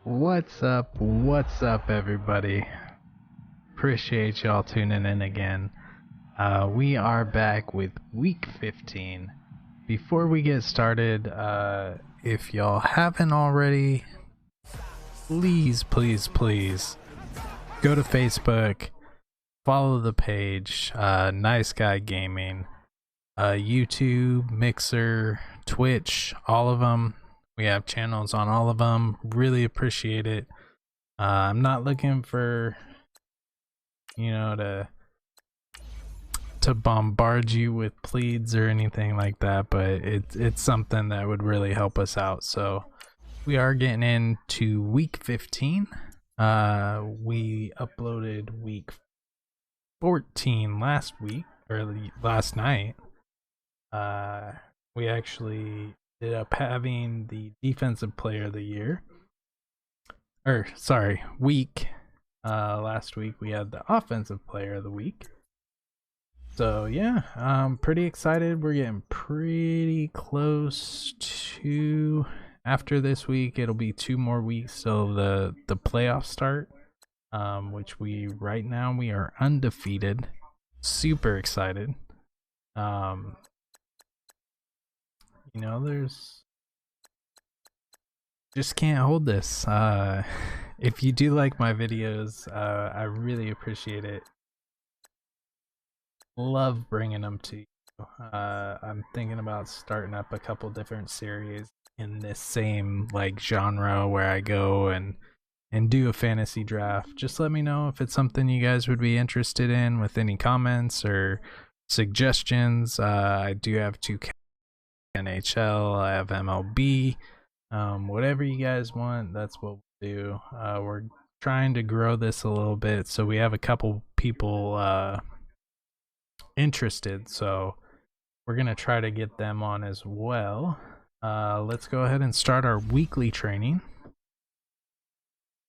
What's up, everybody? Appreciate y'all tuning in again. We are back with week 15. Before we get started, if y'all haven't already, please go to Facebook, follow the page, Nice Guy Gaming, YouTube, Mixer, Twitch, all of them. We have channels on all of them. Really appreciate it. I'm not looking for, to bombard you with pleads or anything like that, but it's something that would really help us out. So we are getting into week 15. We uploaded week 14 last week, or last night. We actually ended up having the defensive player of the year, week. Last week we had the offensive player of the week. So yeah, I'm pretty excited. We're getting pretty close to, after this week it'll be 2 more weeks till the playoffs start, which right now we are undefeated. Super excited. There's just can't hold this. If you do like my videos, I really appreciate it. Love bringing them to you. I'm thinking about starting up a couple different series in this same genre where I go and do a fantasy draft. Just let me know if it's something you guys would be interested in, with any comments or suggestions. I do have 2K NHL, I have MLB. Whatever you guys want, that's what we'll do. We're trying to grow this a little bit, so we have a couple people interested, so we're gonna try to get them on as well. Let's go ahead and start our weekly training.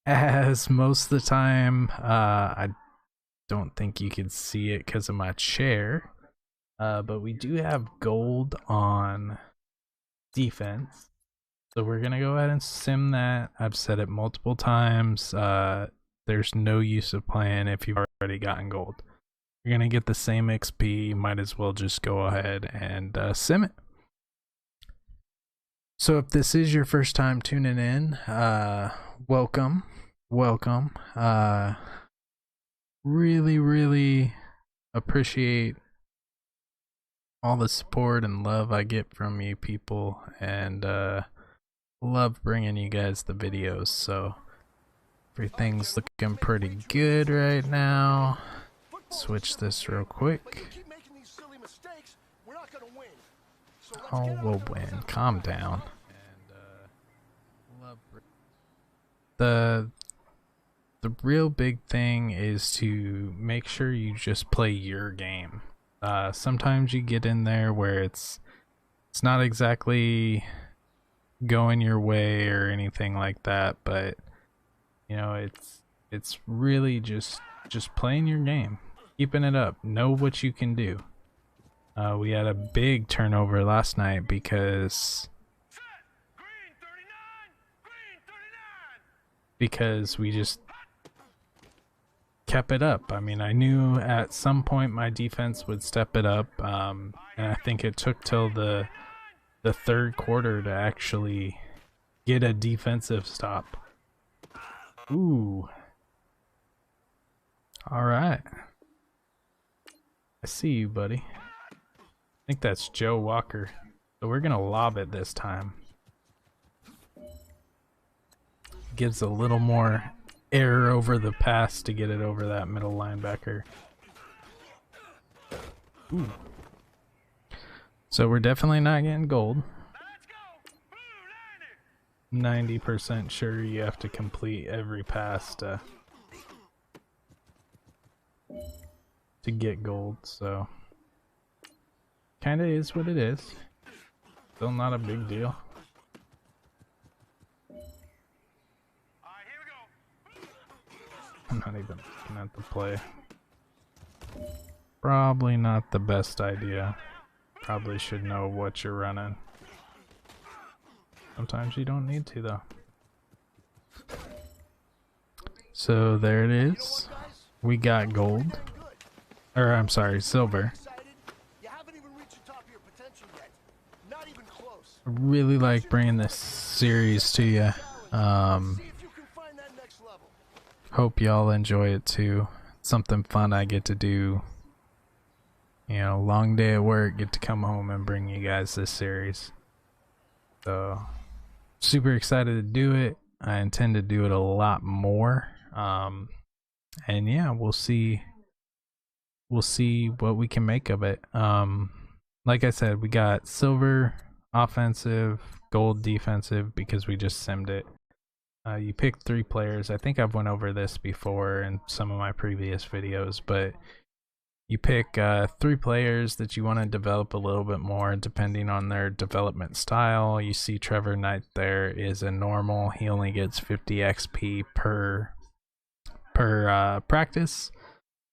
As most of the time, I don't think you can see it because of my chair, but we do have gold on defense, so we're gonna go ahead and sim that. I've said it multiple times. There's no use of playing if you've already gotten gold. You're gonna get the same XP, might as well just go ahead and sim it. So if this is your first time tuning in, welcome. Really appreciate all the support and love I get from you people, and love bringing you guys the videos. So everything's looking pretty good right now. Switch this real quick. Oh, we'll win. Calm down. And the real big thing is to make sure you just play your game. Sometimes you get in there where it's not exactly going your way or anything like that, but it's really just playing your game, keeping it up, know what you can do. We had a big turnover last night because we just kept it up. I mean, I knew at some point my defense would step it up, and I think it took till the third quarter to actually get a defensive stop. Ooh. Alright. I see you, buddy. I think that's Joe Walker. So we're gonna lob it this time. Gives a little more air over the pass to get it over that middle linebacker. Ooh. So we're definitely not getting gold. 90% sure you have to complete every pass to get gold, so kinda is what it is. Still not a big deal. I'm not even looking at the play. Probably not the best idea. Probably should know what you're running. Sometimes you don't need to, though. So there it is. We got gold. Or I'm sorry, silver. I really like bringing this series to you. Hope y'all enjoy it too. Something fun I get to do. You know, long day at work, get to come home and bring you guys this series. So, super excited to do it. I intend to do it a lot more. And yeah, we'll see what we can make of it. Like I said, we got silver offensive, gold defensive because we just simmed it. You pick 3 players. I think I've went over this before in some of my previous videos, but you pick 3 players that you want to develop a little bit more depending on their development style. You see Trevor Knight there is a normal. He only gets 50 XP per practice.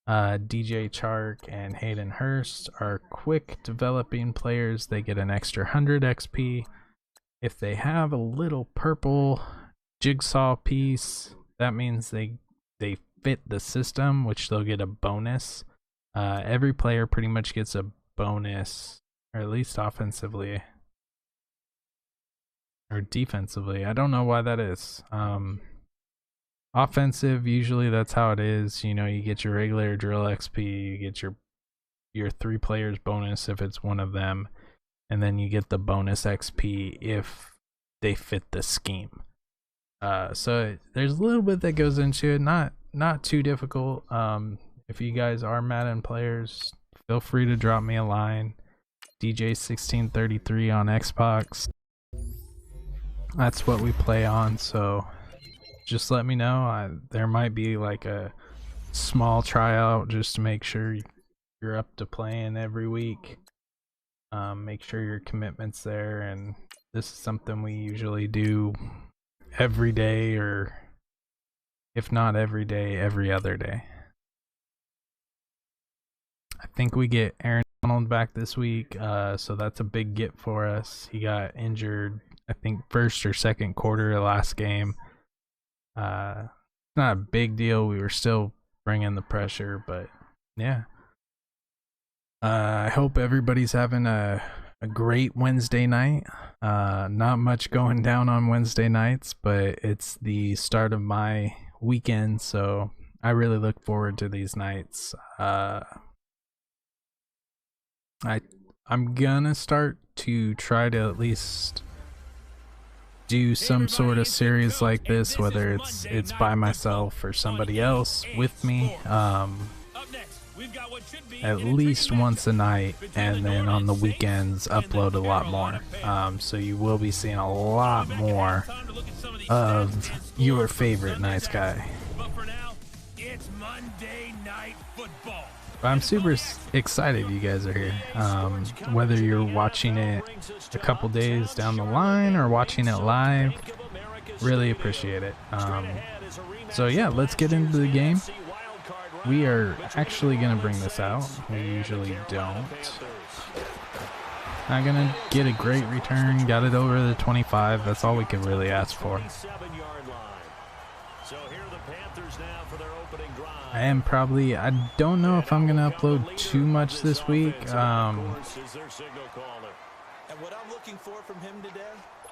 DJ Chark and Hayden Hurst are quick developing players. They get an extra 100 XP. If they have a little purple jigsaw piece, that means they fit the system, which they'll get a bonus. Every player pretty much gets a bonus, or at least offensively or defensively. I don't know why that is. Offensive, usually that's how it is. You know, you get your regular drill XP, you get your 3 players bonus if it's one of them, and then you get the bonus XP if they fit the scheme. So there's a little bit that goes into it, not too difficult. If you guys are Madden players, feel free to drop me a line. DJ1633 on Xbox. That's what we play on, so just let me know. There might be like a small tryout just to make sure you're up to playing every week. Make sure your commitment's there, and this is something we usually do every day, or if not every day, every other day. I think we get Aaron Donald back this week, so that's a big get for us. He got injured, I think, first or second quarter of last game. It's not a big deal. We were still bringing the pressure, but yeah. I hope everybody's having a great Wednesday night. Not much going down on Wednesday nights, but it's the start of my weekend, so I really look forward to these nights. I'm gonna start to try to at least do some sort of series like this, whether it's by myself or somebody else with me, at least once a night, and then on the weekends upload a lot more. So you will be seeing a lot more of your favorite nice guy. It's Monday Night Football. I'm super excited you guys are here. Whether you're watching it a couple days down the line or watching it live, really appreciate it. So yeah, let's get into the game. We are actually gonna bring this out. We usually don't. Not gonna get a great return. Got it over the 25. That's all we could really ask for. I don't know if I'm gonna upload too much this week,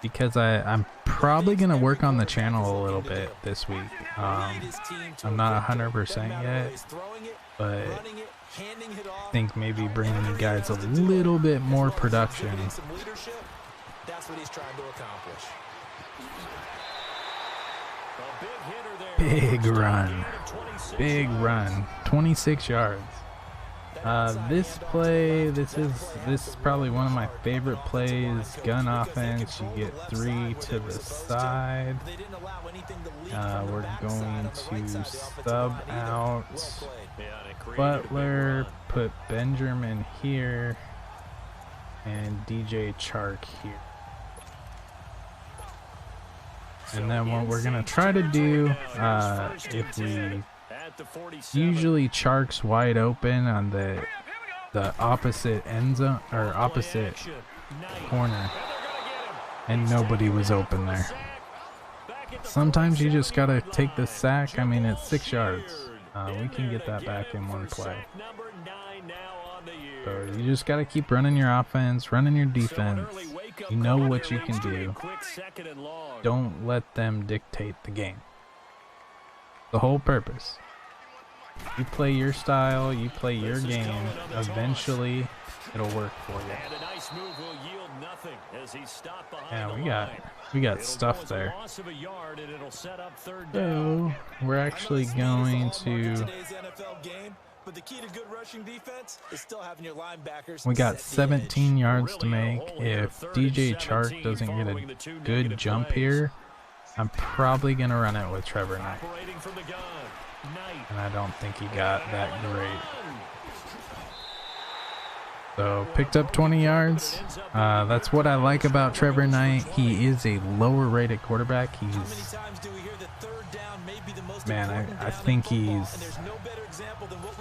because I'm probably gonna work on the channel a little bit this week. I'm not 100% yet, but I think maybe bringing you guys a little bit more production. Big run. Big run. 26 yards. This play, this is probably one of my favorite plays. Gun offense. You get 3 to the side. We're going to sub out Butler, put Benjamin here, and DJ Chark here. And then what we're gonna try to do, if we usually Chark's wide open on the opposite end zone or opposite corner, and nobody was open there. sometimes you just gotta take the sack. I mean, it's 6 yards. We can get that back in one play. So you just gotta keep running your offense, running your defense. You know what you can do. Don't let them dictate the game. The whole purpose. You play your style, you play your game, eventually it'll work for you. Yeah, we got stuff there. So we're actually going to we got 17 yards to make. If DJ Chark doesn't get a good jump here, I'm probably gonna run it with Trevor Knight. And I don't think he got that great. So picked up 20 yards. That's what I like about Trevor Knight. He is a lower rated quarterback. He's, man, I think he's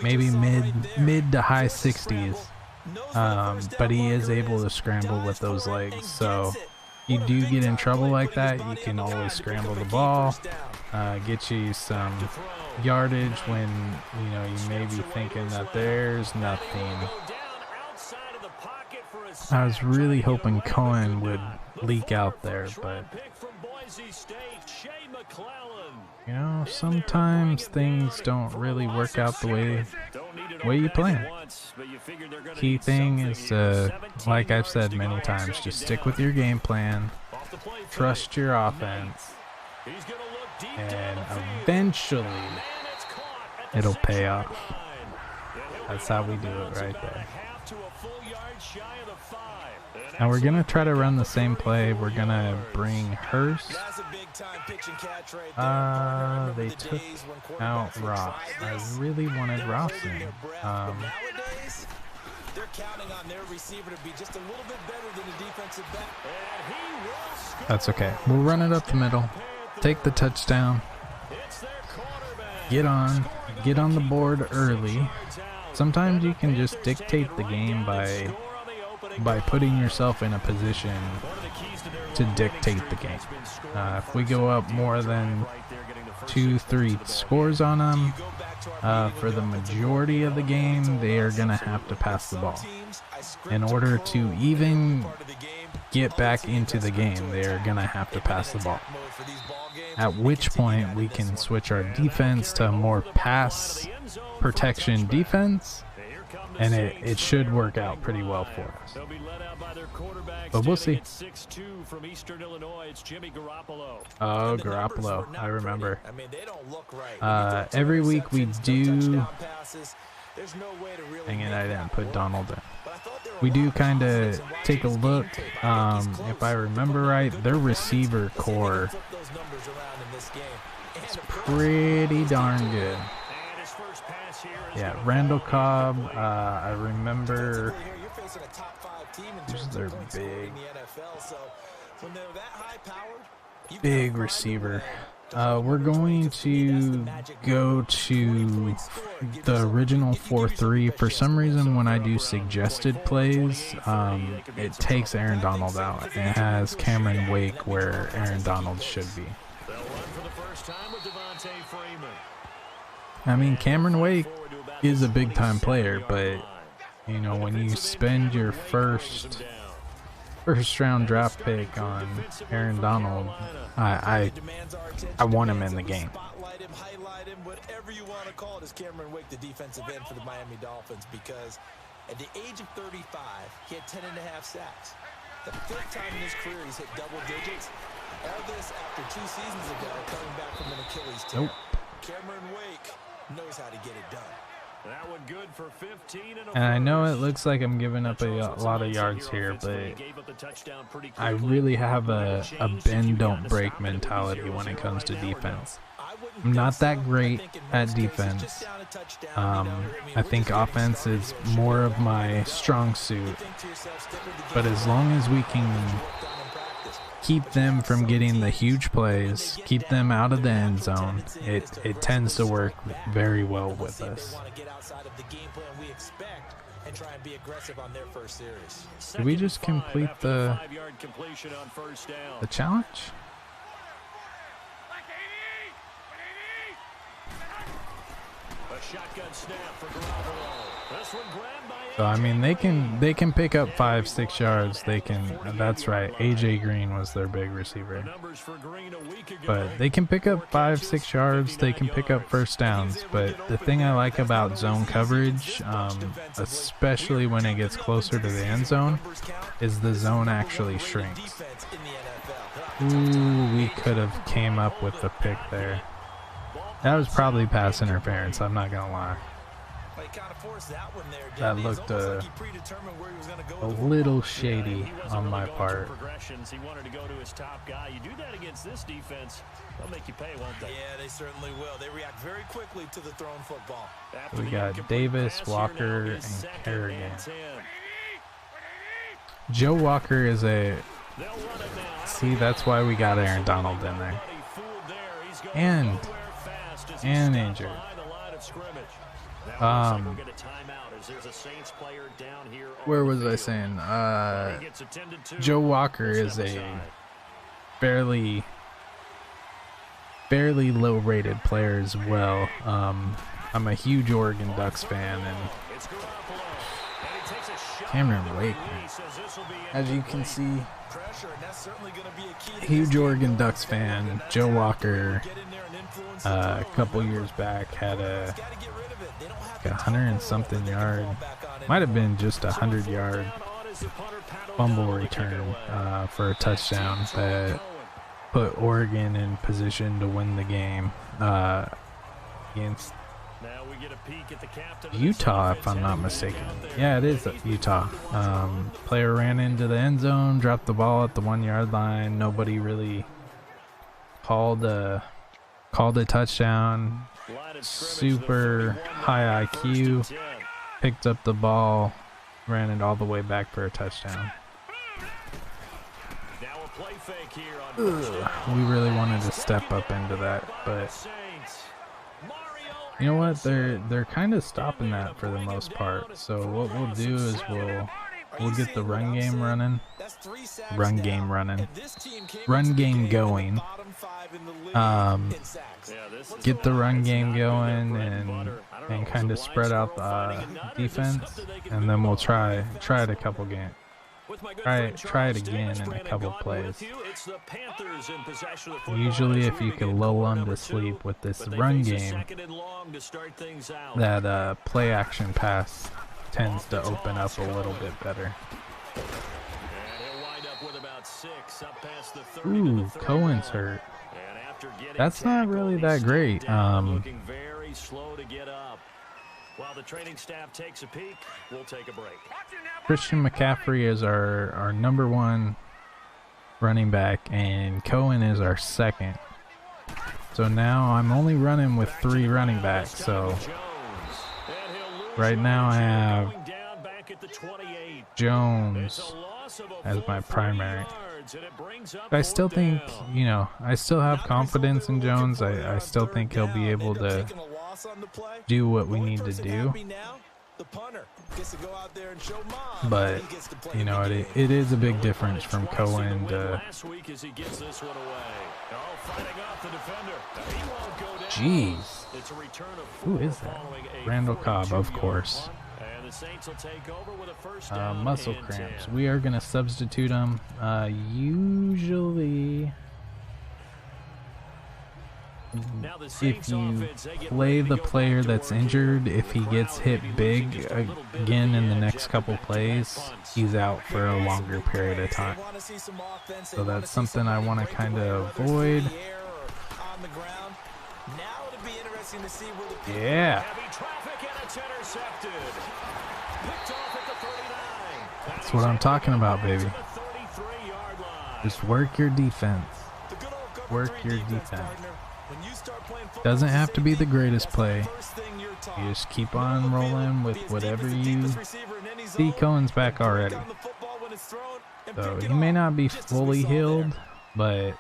maybe mid to high 60s. But he is able to scramble with those legs. So you do get in trouble like that, you can always scramble the ball, get you some yardage when you may be thinking that there's nothing. I was really hoping Cohen would leak out there, but sometimes things don't really work out the way you plan. Key thing is to, like I've said many times, just stick with your game plan, trust your offense, and eventually it'll pay off. That's how we do it right there. Now we're going to try to run the same play. We're going to bring Hurst. They took out Ross. I really wanted Ross in. That's okay. We'll run it up the middle. Take the touchdown. Get on the board early. Sometimes you can just dictate the game by putting yourself in a position to dictate the game. If we go up more than 2-3 scores on them, for the majority of the game, they are going to have to pass the ball. In order to even get back into the game, they are going to have to pass the ball. At which point we can switch our defense to a more pass protection defense, and it should work out pretty well for us. But we'll see. Oh, Garoppolo. I remember. Every week we do... Dang it, I didn't put Donald in. We do kind of take a look. If I remember right, their receiver core is pretty darn good. Yeah, Randall Cobb, I remember. Who's their big receiver? We're going to go to the original 4-3. For some reason, when I do suggested plays, it takes Aaron Donald out. It has Cameron Wake where Aaron Donald should be. I mean, Cameron Wake is a big-time player, but when you spend your first round draft pick on Aaron Donald, I want him in the game. Whatever you want to call it, is Cameron Wake the defensive end for the Miami Dolphins, because at the age of 35, he had 10.5 sacks. The 5th time in his career he's hit double digits. All this after 2 seasons ago, coming back from an Achilles tear. Nope. Cameron Wake knows how to get it done. That one good for 15 and I know it looks like I'm giving up a lot of yards here, but I really have a bend don't break mentality when it comes to defense. I'm not that great at defense. I think offense is more of my strong suit, but as long as we can keep them from getting the huge plays, keep them out of the end zone, it tends to work very well with us. Did we just complete the challenge? So I mean, they can pick up 5-6 yards. They can. That's right. AJ Green was their big receiver. But they can pick up 5-6 yards. They can pick up first downs. But the thing I like about zone coverage, especially when it gets closer to the end zone, is the zone actually shrinks. Ooh, we could have came up with the pick there. That was probably pass interference. I'm not gonna lie. That looked a little shady on my part. He wanted to go to his top guy. You do that against this defense, they'll make you pay, won't they? Yeah, they certainly will. They react very quickly to the thrown football. We got Davis, Walker, and Kerrigan. Joe Walker is a... See, that's why we got Aaron Donald in there. And injured. Where was I saying? Joe Walker is a fairly low-rated player as well. I'm a huge Oregon Ducks fan, and Cameron Wake, as you can see, huge Oregon Ducks fan. Joe Walker, a couple years back, had a 100 and something yard, might have been just 100-yard fumble return for a touchdown that put Oregon in position to win the game against Utah, if I'm not mistaken. Yeah, it is Utah. Player ran into the end zone, dropped the ball at the 1-yard line. Nobody really called a touchdown. Super high IQ, picked up the ball, ran it all the way back for a touchdown. Ugh, we really wanted to step up into that, but you know what? They're kind of stopping that for the most part. So what we'll do is we'll get the run game going. Get the run game going and kind of spread out the defense, and then we'll try it a couple games. Try it again in a couple plays. Usually, if you can lull them to sleep with this run game, that play action pass tends to open up a little bit better. Ooh, Cohen's hurt. That's not really that great. While the training staff takes a peek, we'll take a break. Christian McCaffrey is our number one running back, and Cohen is our second. So now I'm only running with 3 running backs. So right now I have Jones as my primary. I still think, you know, I still have confidence in Jones. I still think he'll be able to do what we need to do. But, you know, it is a big difference from Cohen to... Jeez. Who is that? Randall Cobb, of course. Muscle cramps. We are going to substitute them. Usually, if you play the player that's injured, if he gets hit big again in the next couple plays, he's out for a longer period of time. So that's something I want to kind of avoid. Yeah. That's what I'm talking about, baby. Just work your defense. Work your defense. Doesn't have to be the greatest play. You just keep on rolling with whatever you see. Cohen's back already. So he may not be fully healed, but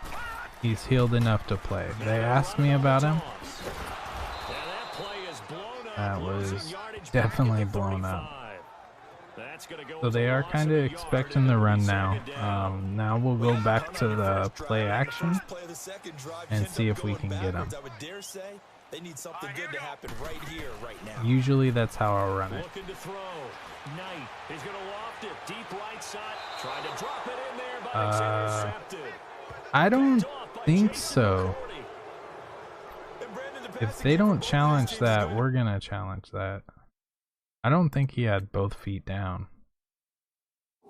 he's healed enough to play. They asked me about him. That was definitely blown up. So they are kind of expecting the run now. Now we'll go back to the play action and see if we can get them. They need something good to happen right here, right now. Usually that's how I'll run it. Looking to throw. Knight is going to loft it. Deep right side. Trying to drop it in there, but it's intercepted. I don't think so. If they don't challenge that, we're going to challenge that. I don't think he had both feet down.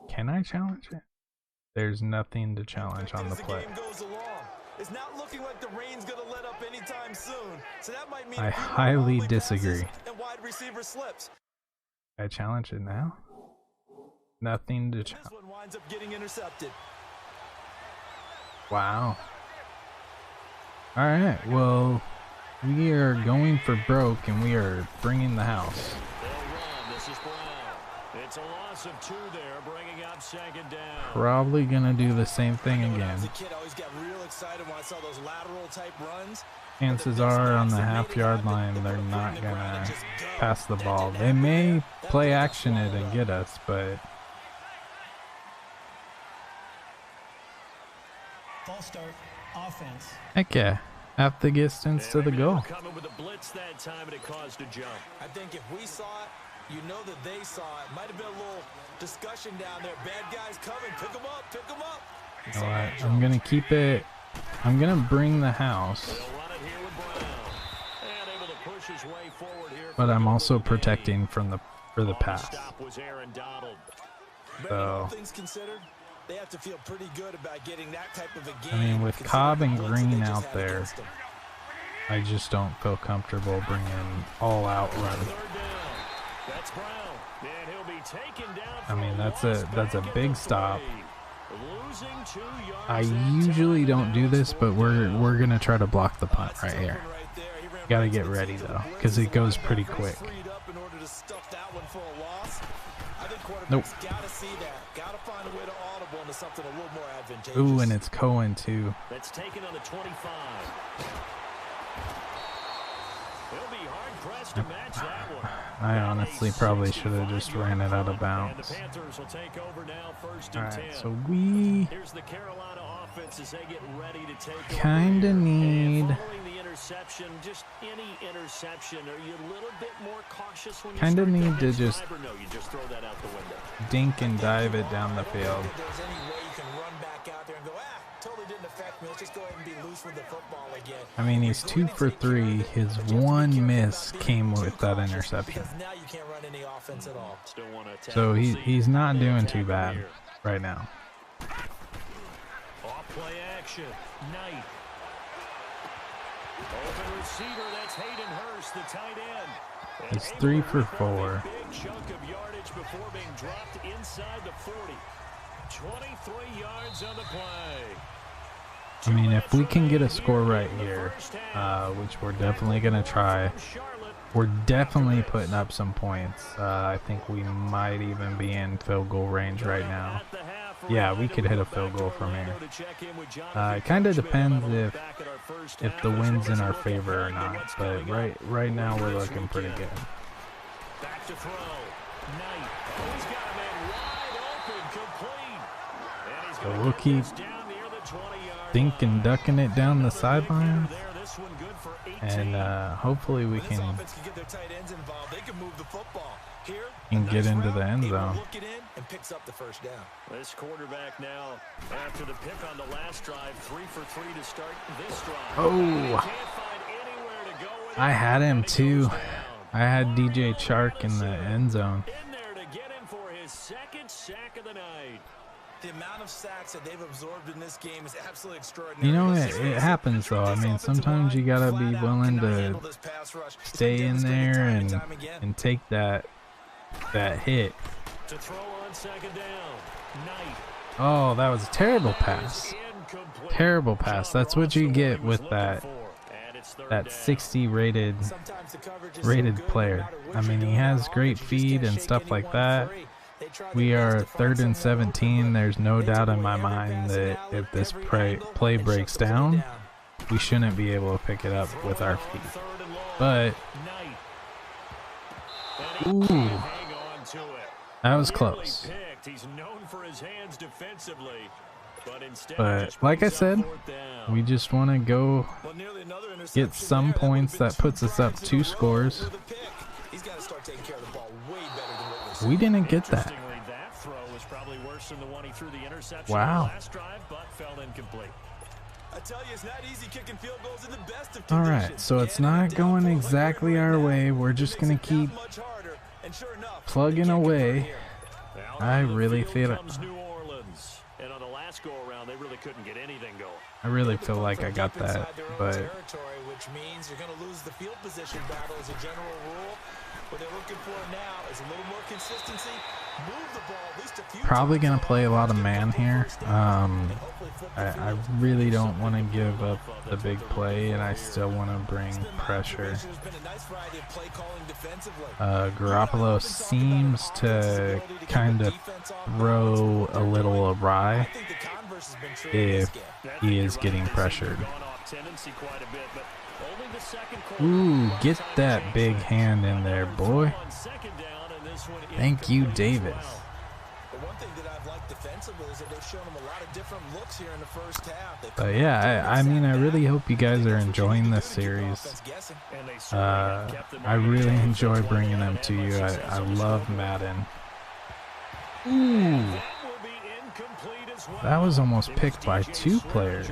Can I challenge it? There's nothing to challenge on the play. It's not looking like the rain's going to let up anytime soon. So that might mean I highly disagree. And wide receiver slips. I challenge it now? Nothing to challenge. This one winds up getting intercepted. Wow. Alright, well, we are going for broke and we are bringing the house. This is Brown. It's a loss of 2 there, bringing up 2nd down. Probably gonna do the same thing again. As a kid, I always got real excited when I saw those lateral type runs. Chances are on the half-yard line, they're not gonna pass the ball. They may play action it and get us, but False start, offense. heck yeah, half the distance to the goal. Coming with a blitz that time, and it caused a jump. I think if we saw it, you know that they saw it. Might have been a little discussion down there. Bad guys coming. Pick them up. Pick them up. You know what? I'm gonna keep it. I'm gonna bring the house, but I'm also protecting from the pass. So Things considered, they have to feel pretty good about getting that type of a game. I mean, with Cobb and Green out there, I just don't feel comfortable bringing all-out run. I mean, that's a big stop. I usually don't do this, but we're gonna try to block the punt right here. Gotta get ready though, because it goes pretty quick. Nope. Ooh, and it's Cohen too. That's taken on the 25. He'll be hard pressed to match that one. I honestly probably should have just ran it out of bounds. The Panthers will take over now, 1st and 10. Alright, so we Here's the Carolina offense as they get ready to take kinda need following the interception, just any interception, are you a little bit more cautious when you kinda start need that to drive, just or no, you just throw that out the window? dink and dive it down the field. If there's any way you can run back out there and go, totally didn't affect me. Let's just go ahead and be loose with the football again. I mean, he's 2 for 3. His one miss came with that interception. Now you can't run any offense at all. So he's not doing too bad right now. Off play action. Knight. Open receiver, that's Hayden Hurst, the tight end. He's 3 for 4. Big chunk of yardage before being dropped inside the 40. 23 yards on the play. I mean, if we can get a score right here, which we're definitely going to try, we're definitely putting up some points. I think we might even be in field goal range right now. Yeah, we could hit a field goal from here. It kind of depends if the wind's in our favor or not, but right now we're looking pretty good. Back to throw. Knight. He's got a man wide open, complete. So we'll keep dinking, ducking it down the sideline, and hopefully we can get into the end zone. This quarterback now, after the pick on the last drive, 3 for 3 to start this drive. Oh, I had him too. I had DJ Chark in the end zone. In there to get him for his 2nd sack of the night. The amount of sacks that they've absorbed in this game is absolutely extraordinary. You know, it happens though. I mean, sometimes you gotta be willing to stay in there and take that hit. To throw on 2nd down. Knight. Oh, that was a terrible pass. Terrible pass. That's what you get with that 60 rated player. I mean, he has great feed and stuff like that. We are 3rd and 17. There's no doubt in my mind that if this play breaks down, we shouldn't be able to pick it up with our feet. But, ooh, that was close. But like I said, we just want to go get some points. That puts us up 2 scores. He's got to start taking care of the ball way better than what we're seeing. We didn't get that. Interestingly, that throw was probably worse than the one he threw the interception Wow. last drive, but fell incomplete. I tell you, it's not easy kicking field goals in the best of All conditions. right, so it's not going exactly our way. We're just going to keep plugging away. I really feel it. New Orleans. And on the last go around, they really couldn't get anything going. I really feel like I got that, but which means you're going to lose the field position battle as a general rule. What they're looking for now is a little more consistency. Move the ball at least a few probably times. going to play a lot of man here. I really don't want to give up the big play, and I still want to bring pressure. Garoppolo seems to kind of throw a little awry if he is getting pressured. Ooh, get that big hand in there, boy. Thank you, Davis. One thing that I've liked defensively is that they've shown them a lot of different looks here in the first half. But yeah, I mean, I really hope you guys are enjoying this series. I really enjoy bringing them to you. I love Madden. Ooh, that was almost picked by 2 players.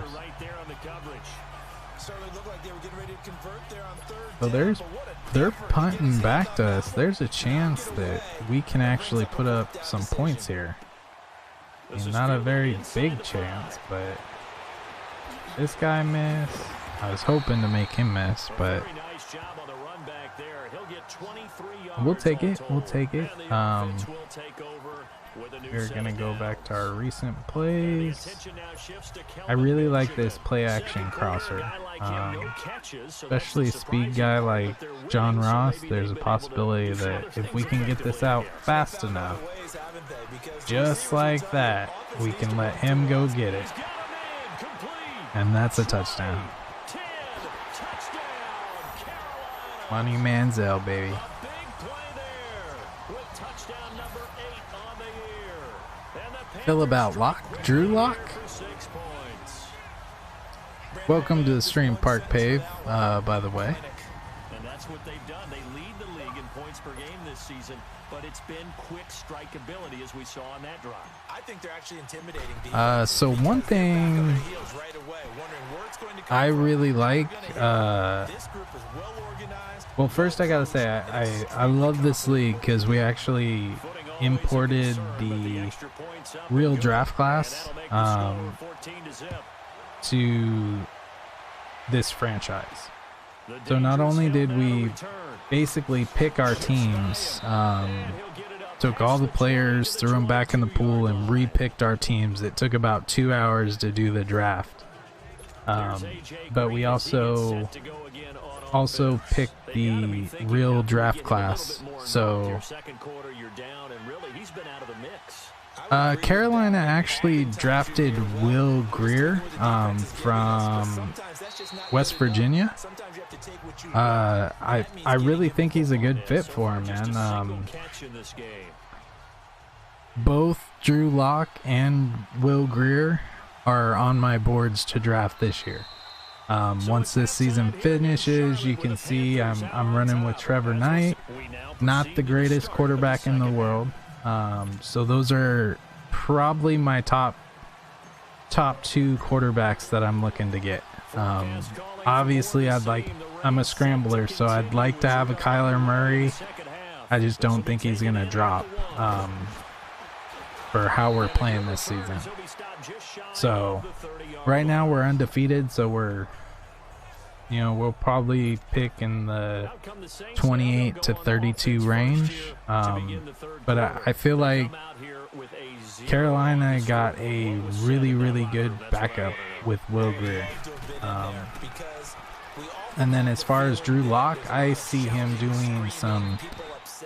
So they're punting back to us. There's a chance that we can actually put up some points here. I mean, not a very big chance, but this guy missed. I was hoping to make him miss, but we'll take it. We'll take it. We're gonna go back to our recent plays. I really like this play action crosser, especially a speed guy like John Ross. There's a possibility that if we can get this out fast enough, just like that, we can let him go get it, and that's a touchdown. Money Manziel, baby. Feel about Drew Lock. Welcome to the stream, Park Pave, by the way. And that's what they've done. They lead the league in points per game this season, but it's been quick strike ability as we saw on that drive. I think they're actually intimidating. So one thing I really like, well, first I gotta say I love this league because we actually imported the real draft class to this franchise. So not only did we basically pick our teams, took all the players, threw them back in the pool, and re-picked our teams. It took about 2 hours to do the draft. But we also picked the real draft class. So Carolina actually drafted Will Greer from West Virginia. I really think he's a good fit for him, man. Both Drew Lock and Will Greer are on my boards to draft this year. Once this season finishes, you can see I'm running with Trevor Knight, not the greatest quarterback in the world. So those are probably my top 2 quarterbacks that I'm looking to get. Obviously I'm a scrambler, so I'd like to have a Kyler Murray. I just don't think he's gonna drop for how we're playing this season. So right now we're undefeated, so we'll probably pick in the 28 to 32 range. But I feel like Carolina got a really, really good backup with Will Greer. And then as far as Drew Lock, I see him doing some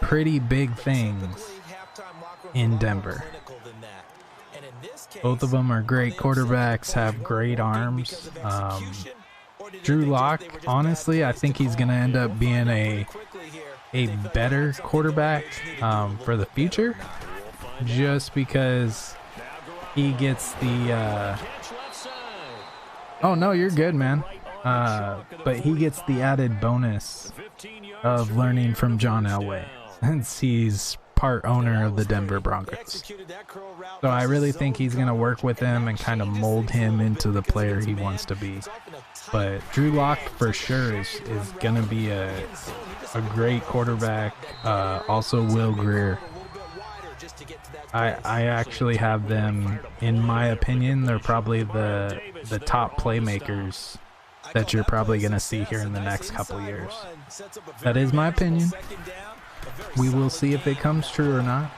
pretty big things in Denver. Both of them are great quarterbacks, have great arms. Drew Lock, honestly, I think he's going to end up being a better quarterback for the future, just because he gets the oh no, you're good, man. But he gets the added bonus of learning from John Elway, since he's part owner of the Denver Broncos. So I really think he's going to work with him and kind of mold him into the player he wants to be. But Drew Lock for sure is going to be a great quarterback. Also Will Grier. I actually have them, in my opinion, they're probably the top playmakers that you're probably going to see here in the next couple years. That is my opinion. We will see if it comes true or not.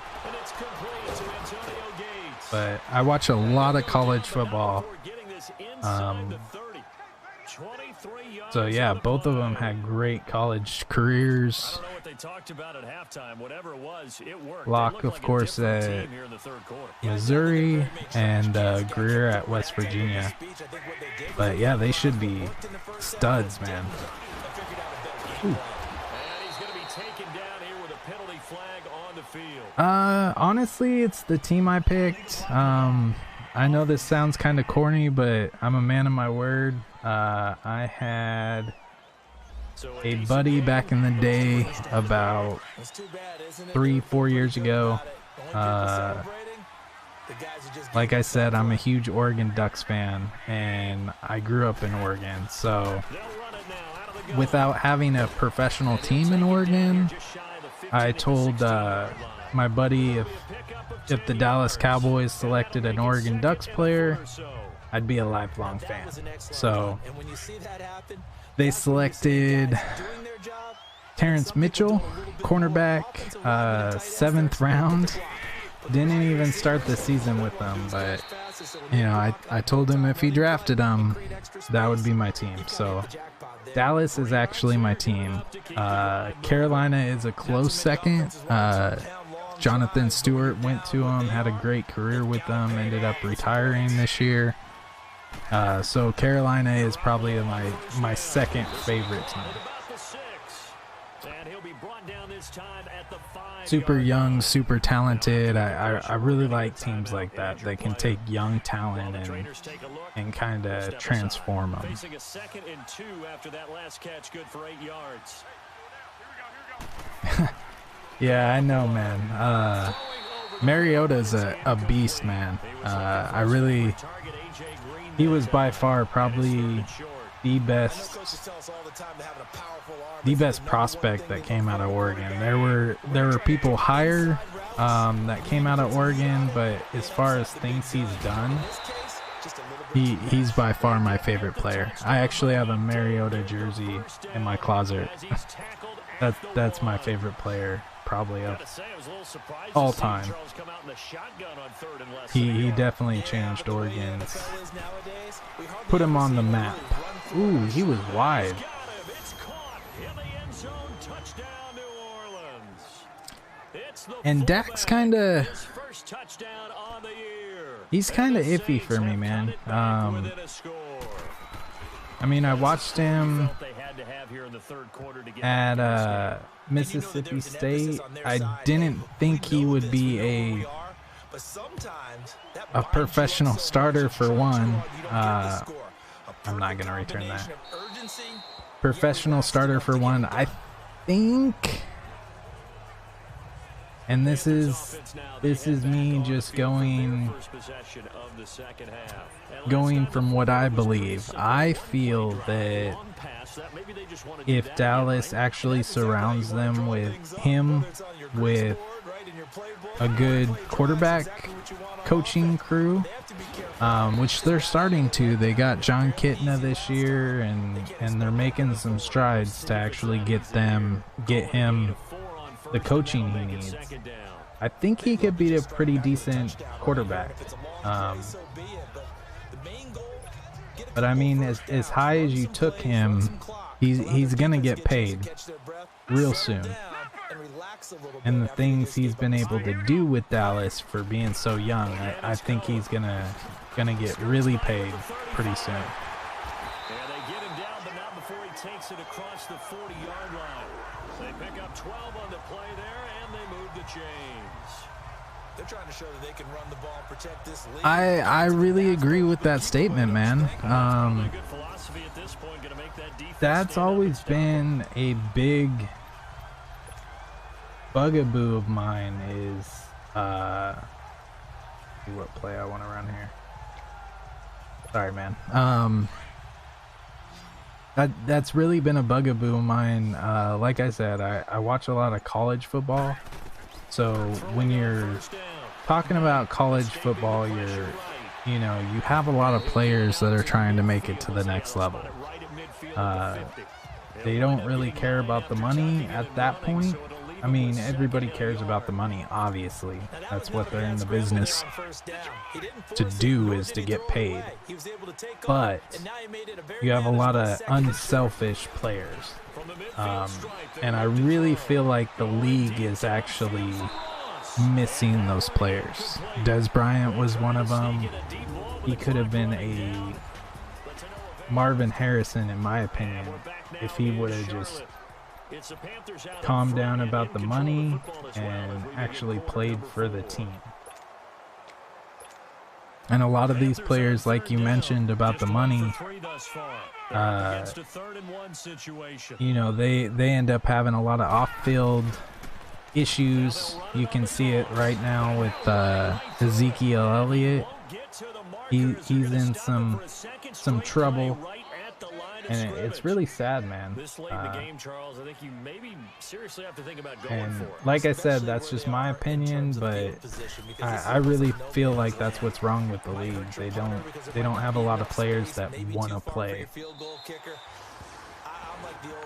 But I watch a lot of college football. So yeah, both of them had great college careers. Locke, of course, at Missouri, and Grier at West Virginia. But yeah, they should be studs, man. Ooh. Honestly, it's the team I picked. I know this sounds kind of corny, but I'm a man of my word. I had a buddy back in the day about 3-4 years ago. Like I said, I'm a huge Oregon Ducks fan, and I grew up in Oregon. So without having a professional team in Oregon, I told my buddy if the Dallas Cowboys selected an Oregon Ducks player, I'd be a lifelong fan. So they selected Terrence Mitchell, cornerback, 7th round. Didn't even start the season with them, but you know, I told him if he drafted him, that would be my team. So Dallas is actually my team. Carolina is a close second. Jonathan Stewart went to him, had a great career with them, ended up retiring this year. So Carolina is probably my second favorite team. Super young, super talented. I really like teams like that. They can take young talent and kind of transform them. Yeah, I know, man. Mariota's a beast, man. He was by far probably the best prospect that came out of Oregon. There were people higher that came out of Oregon, but as far as things he's done, he's by far my favorite player. I actually have a Mariota jersey in my closet. That's my favorite player, probably of all time. He definitely changed Oregon. Put him on the map. Ooh, he was wide. And Dak's he's kind of iffy for me, man. I mean, I watched him at Mississippi State. I didn't think he would be a professional starter for one. I'm not going to return that. Professional starter for one, I think. And this is me just going from what I believe. I feel that if Dallas actually surrounds them with a good quarterback coaching crew, which they're starting to. They got John Kitna this year, and they're making some strides to actually get him the coaching he needs. I think he could be a pretty decent quarterback. But I mean, as high as you took him, he's gonna get paid real soon. And the things he's been able to do with Dallas for being so young, I think he's gonna get really paid pretty soon. Yeah, they get him down, but not before he takes it across the 40-yard line. They pick up 12 on the play there, and they move the chains. They're trying to show that they can run the ball, protect this lead. I really agree with that statement, man. philosophy at this point going to make that defense that's always been a big bugaboo of mine is see what play I want to run here. Sorry, man. That's really been a bugaboo of mine. Like I said, I watch a lot of college football. So when you're talking about college football, you have a lot of players that are trying to make it to the next level. They don't really care about the money at that point. I mean, everybody cares about the money, obviously. That's what they're in the business to do, is to get paid. But you have a lot of unselfish players. And I really feel like the league is actually missing those players. Des Bryant was one of them. He could have been a Marvin Harrison, in my opinion, if he would have just calmed down about the money and actually played for the team. And a lot of these players, like you mentioned about the money, they end up having a lot of off-field issues. You can see it right now with Ezekiel Elliott. He's in some trouble. And it's really sad, man. And like I said, that's just my opinion, but I really feel like that's what's wrong with the league. They don't have a lot of players that want to play.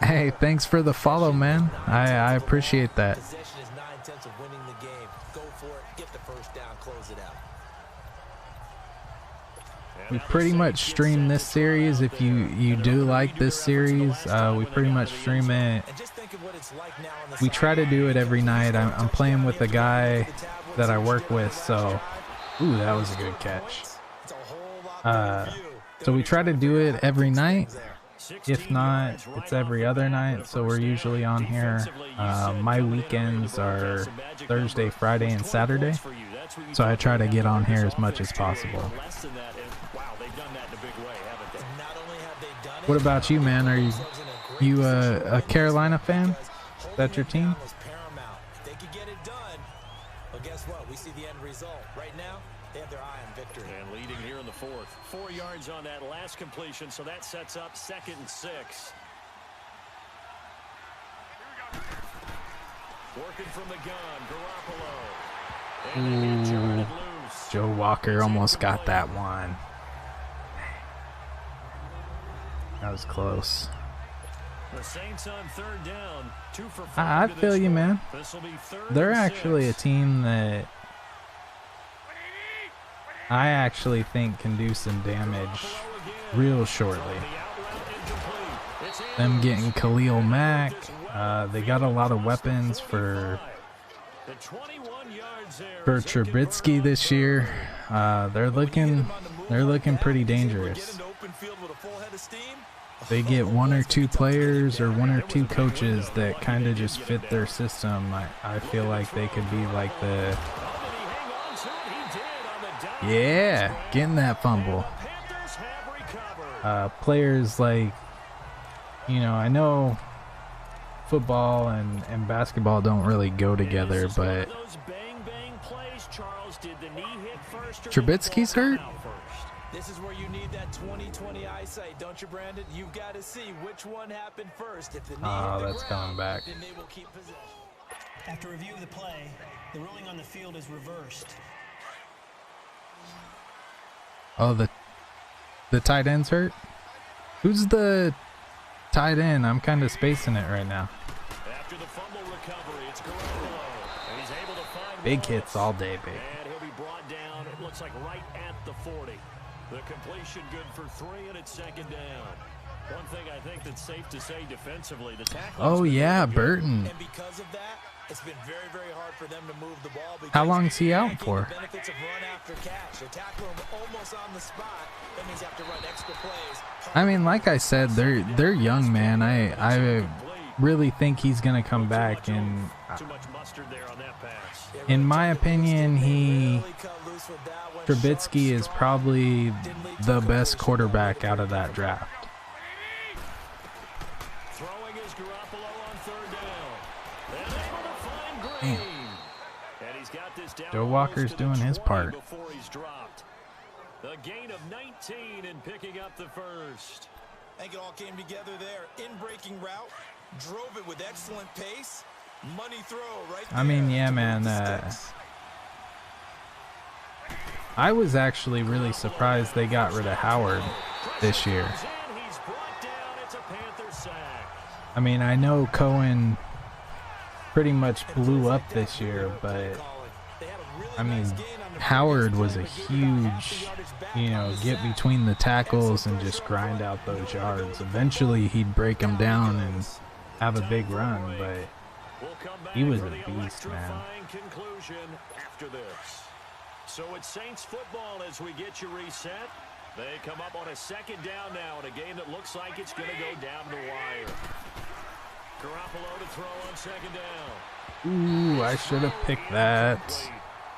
Hey, thanks for the follow, man. I appreciate that. We pretty much stream this series. If you do like this series, we pretty much stream it. We try to do it every night. I'm playing with a guy that I work with, so ooh, that was a good catch. So we try to do it every night. If not, it's every other night, so we're usually on here. My weekends are Thursday, Friday, and Saturday, so I try to get on here as much as possible. What about you, man? Are you a Carolina fan? Is that your team? They could get it done. But guess what? We see the end result. Right now, they have their eye on victory. And leading here in the fourth. 4 yards on that last completion, so that sets up 2nd and 6. Working from the gun, Garoppolo. Ooh, Joe Walker almost got that one. That was close. The Saints on 3rd down. 2 for 5. I feel you, man. They're actually a team that I actually think can do some damage real shortly. Them getting Khalil Mack. They got a lot of weapons for Trubisky this year. They're looking pretty dangerous. They get 1 or 2 players or 1 or 2 coaches that kind of just fit their system. I feel like they could be like the... Yeah, getting that fumble. Players like, I know football and basketball don't really go together, but Trubisky's hurt? This is where you need that 20/20 eyesight, don't you, Brandon? You've got to see which one happened first. If the knee hit the that's coming ground, back. then they will keep possession. After review of the play, the ruling on the field is reversed. Oh, the tight end's hurt? Who's the tight end? I'm kind of spacing it right now. After the fumble recovery, it's Garoppolo. And he's able to find Big hits all day, baby. And he'll be brought down, it looks like right at the 40. The completion good for 3, and it's 2nd down. One thing I think that's safe to say defensively, the tackle. Oh yeah, Burton. And because of that, it's been very, very hard for them to move the ball. How long is he out for? The benefits of run after catch. They tackle him almost on the spot. That means they have to run extra plays. I mean, like I said, they're young, man. I really think he's gonna come back, and Too much mustard there on that pass. in my opinion, Trubisky is probably the best quarterback out of that draft. Damn. And he's got this down Joe Walker's doing his part. before he's dropped. The gain of 19 and picking up the first. I think it all came together there. In-breaking route, drove it with excellent pace. Money throw right there. I mean, yeah, man. I was actually really surprised they got rid of Howard this year. He's brought down. It's a Panther sack. I mean, I know Cohen pretty much blew up this year, but I mean, Howard was a huge, get between the tackles and just grind out those yards. Eventually, he'd break them down and have a big run, but he was a beast, man. Conclusion after this. So it's Saints football as we get you reset. They come up on a second down now in a game that looks like it's going to go down the wire. Garoppolo to throw on second down. Ooh, I should have picked that.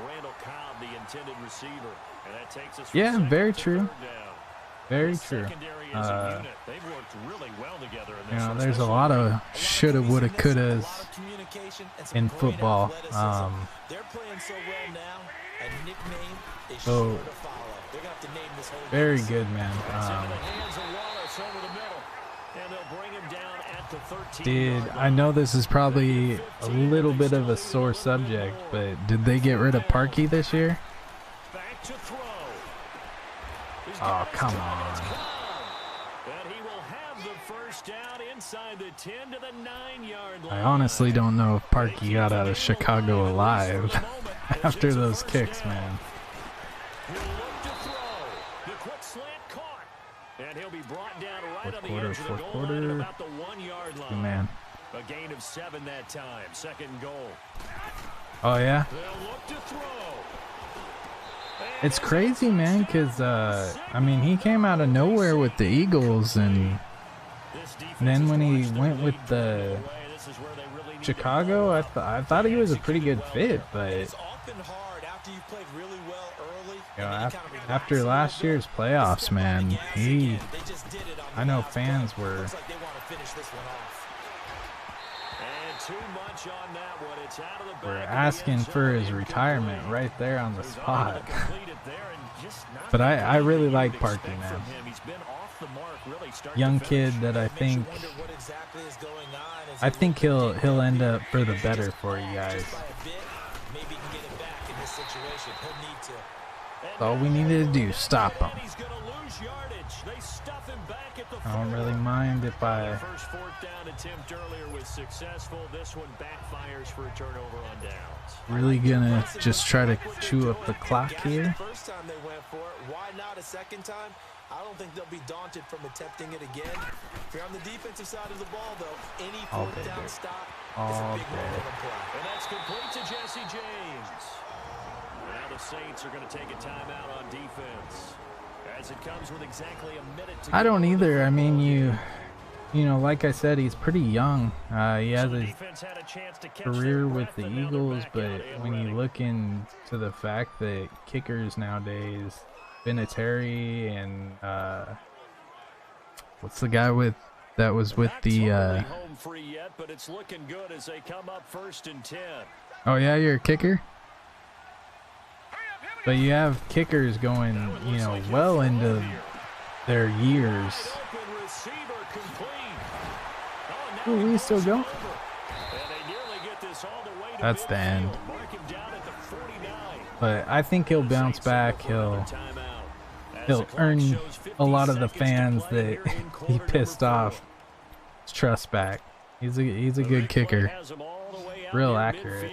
Randall Cobb, the intended receiver, and that takes us Yeah, very true. Very true. They've worked really well together in this there's a lot of shoulda, woulda, couldas in football. They're playing so well now. A nickname is So, sure to follow. They're going to have to name this whole very game. good, man. I know this is probably a little bit of a sore subject, but did they get rid of Parkey this year? Back to throw. Oh, come on. And he will have the first down inside the 10 to the 9-yard line. I honestly don't know if Parkey got out of Chicago alive after those kicks, man. He'll look to throw. The quick slant caught. And he'll be brought down right on the edge of the goal line at about the 1-yard line. Man. A gain of 7 that time. Second and goal. Oh, yeah? They'll look to throw. It's crazy, man, because, I mean, he came out of nowhere with the Eagles, and then when he went with the Chicago, I thought he was a pretty good fit, but, after last year's playoffs, man, I know fans were asking for his retirement right there on the spot. But I really like Parkey, man. Young kid that I think he'll end up for the better for you guys. That's all we needed to do, stop him. I don't really mind if I First fourth down attempt earlier was successful. This one backfires for a turnover on downs. really gonna just try to chew up the clock here. First time they went for it, why not a second time? I don't think they'll be daunted from attempting it again. If you're on the defensive side of the ball, though, any fourth down stop is a big momentum play. And that's complete to Jesse James. Now the Saints are going to take a timeout on defense. As it comes with exactly a minute to go. I don't either. I mean, you know, like I said, he's pretty young. He has a career with the Eagles, but when you look into the fact that kickers nowadays, Vinatieri and what's the guy that was with the home free yet, but it's looking good as they come up 1st and 10. Oh yeah, you're a kicker? But you have kickers going, you know, well into their years. Ooh, we still go? That's the end. But I think he'll bounce back. He'll earn a lot of the fans that he pissed off his trust back. He's a good kicker. Real accurate.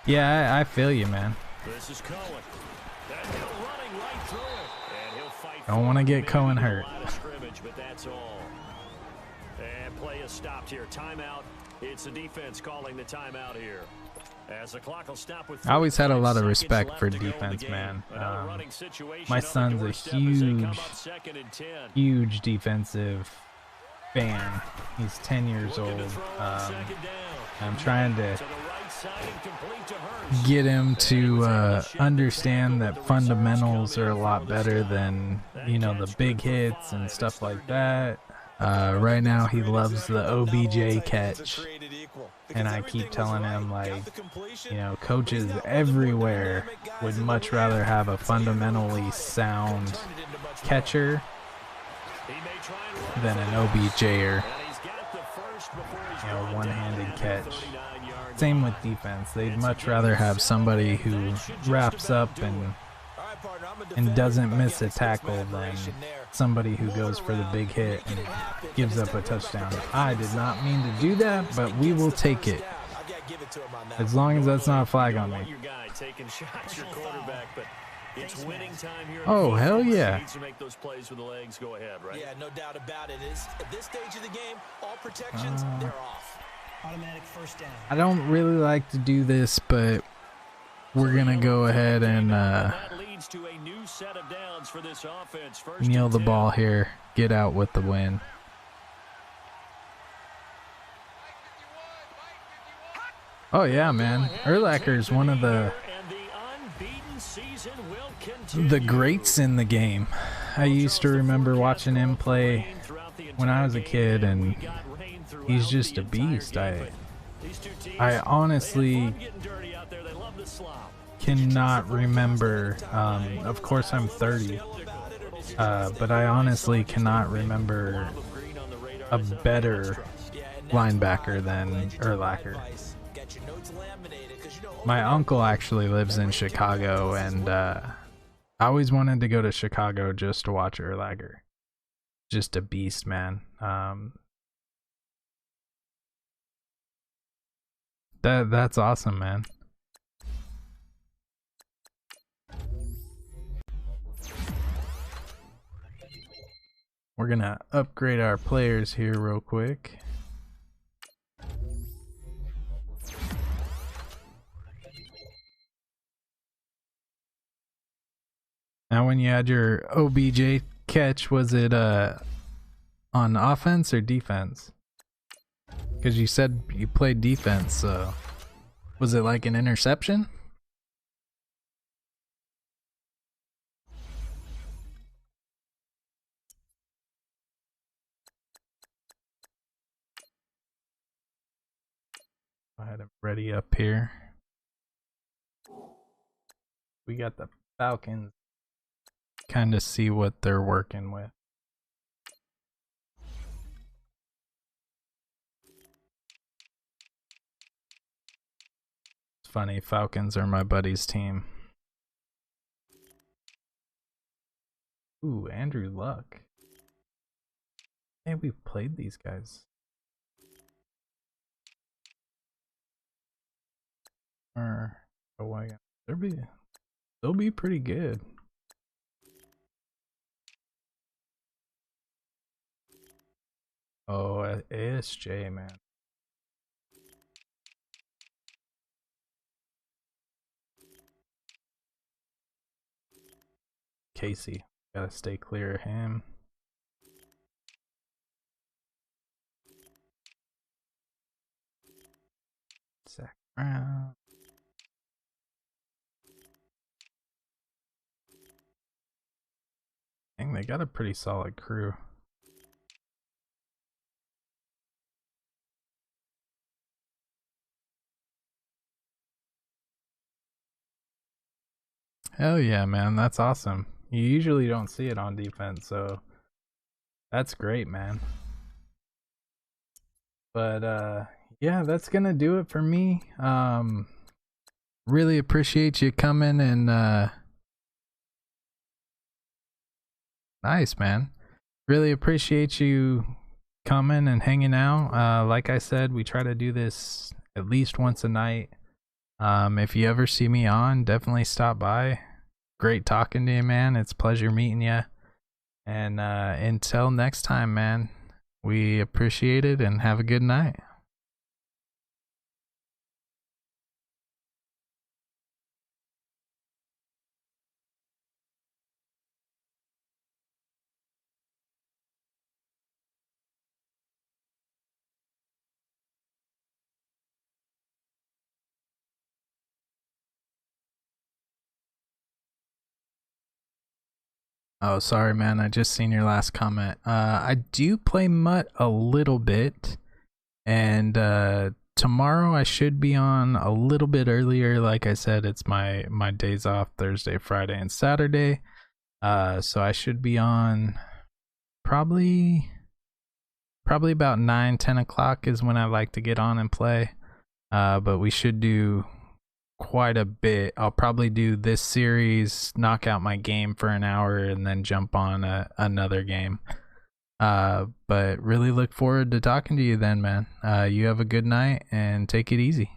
Yeah, I feel you, man. This is Cohen. Running right through it. And he'll fight. Don't want to get Cohen hurt. But that's all. And play is stopped here. Timeout. It's the defense calling the timeout here. As the clock will stop with. I always had a lot of respect for defense, man. My son's a huge defensive fan. He's 10 years old. I'm trying to get him to understand that fundamentals are a lot better than, you know, the big hits and stuff like that. Right now he loves the OBJ catch, and I keep telling him, like, you know, coaches everywhere would much rather have a fundamentally sound catcher than an OBJer, you know, one-handed catch. Same with defense. They'd much rather have somebody who wraps up and doesn't miss a tackle than somebody who goes for the big hit and gives up a touchdown. I did not mean to do that, but we will take it. As long as that's not a flag on me. Oh, hell yeah. Yeah, no doubt about it. At this stage of the game, all protections, they're off. Automatic first down. I don't really like to do this, but we're going to go ahead and kneel the ball here. Get out with the win. Oh, yeah, man. Urlacher is one of the greats in the game. I used to remember watching him play when I was a kid, and he's just a beast. I honestly cannot remember. Of course, I'm 30, but I honestly cannot remember a better linebacker than Urlacher. My uncle actually lives in Chicago, and I always wanted to go to Chicago just to watch Urlacher. Just a beast, man. That's awesome, man. We're gonna upgrade our players here real quick. Now, when you had your OBJ catch, was it on offense or defense? Because you said you played defense, so was it like an interception? I had it ready up here. We got the Falcons. Kind of see what they're working with. It's funny, Falcons are my buddy's team. Ooh, Andrew Luck. Hey, we've played these guys. They'll be pretty good. Oh, ASJ, man. Casey, gotta stay clear of him. Zach Brown. Dang, they got a pretty solid crew. Hell yeah, man. That's awesome. You usually don't see it on defense, so that's great, man. But yeah, that's gonna do it for me. Really appreciate you coming and nice, man. Really appreciate you coming and hanging out. Like I said, we try to do this at least once a night. If you ever see me on, definitely stop by. Great talking to you, man. It's a pleasure meeting you. And until next time, man, we appreciate it and have a good night. Oh, sorry, man. I just seen your last comment. I do play Mutt a little bit, and tomorrow I should be on a little bit earlier. Like I said, it's my days off, Thursday, Friday, and Saturday. So I should be on probably about 9-10 o'clock is when I like to get on and play. But we should do quite a bit. I'll probably do this series, knock out my game for an hour, and then jump on another game. But really look forward to talking to you then, man. You have a good night and take it easy.